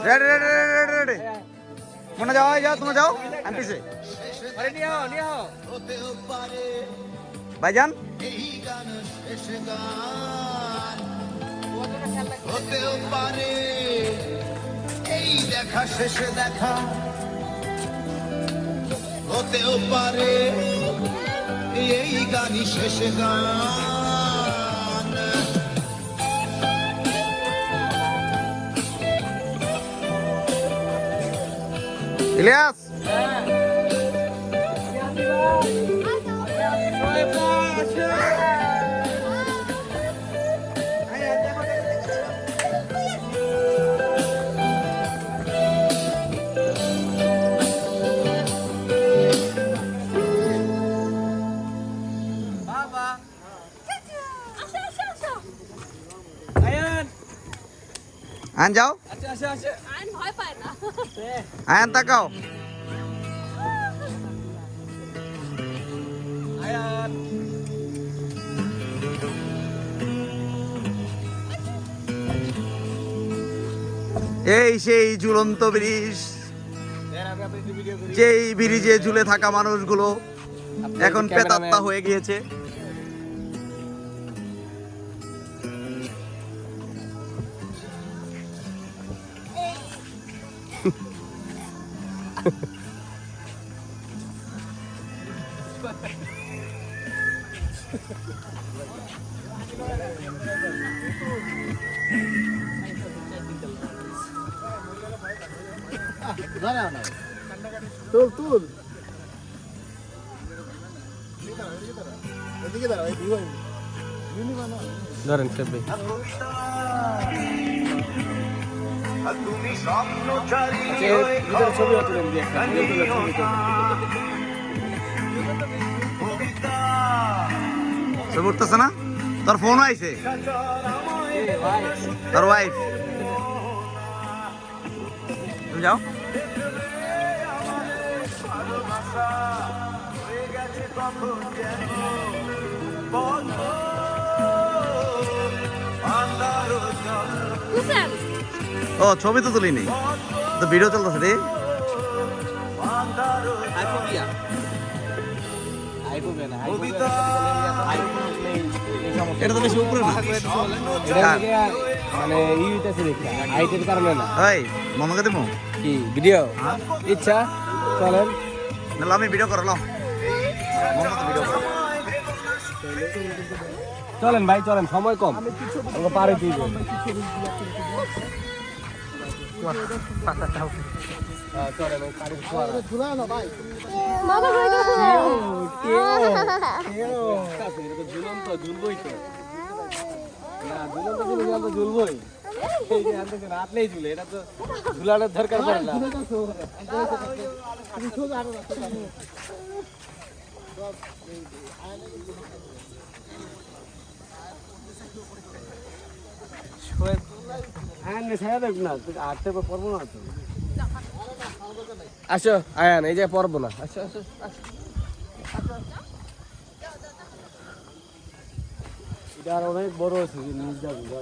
ready ready ready ready Munna जाओ जाओ तुम जाओ हम पीछे अरे नहीं आओ भाईजान হতেও পারে এই দেখা শেষে দেখা হতেও পারে এই গানই শেষে গান इलियास आन जाओ আইন ভয় পায় না आन तकाओ এই সেই ঝুলন্ত ব্রিজ যেই ব্রিজে ঝুলে থাকা মানুষগুলো এখন পেতাত্তা হয়ে গিয়েছে তুল ধরেন ভাই তুমি স্বপ্নচারী ছবি তুলেন দিয়ে একটা সব উঠতেছে না তোর ফোন আইছে তোর ওয়াইফ তুমি যাও হুসেন ও ছবি তো তুলিনি তো ভিডিও চলতেছে রে আইফোন দিয়া আইফোন না আইফোন এটা তো বেশি উপরে না মানে ইউটাছে দেখি হাইটের কারণে না এই মামাকে দেবো কি ভিডিও ইচ্ছা চলেন নাহলে আমি ভিডিও করলাম মামাকে ভিডিও করো চলেন ভাই চলেন সময় কম আমরা পারে দিব বাবা ভাই ঝুলন্ত ঝুলবই তো না ঝুলন্ত ঝুলবই এই যে আনতে রাত নেই ঝুলে এটা তো ঝুলানোর দরকার পড়ে না আসো আয়ান এই যে পড়বো না আসো আসো এটা আর অনেক বড় আছে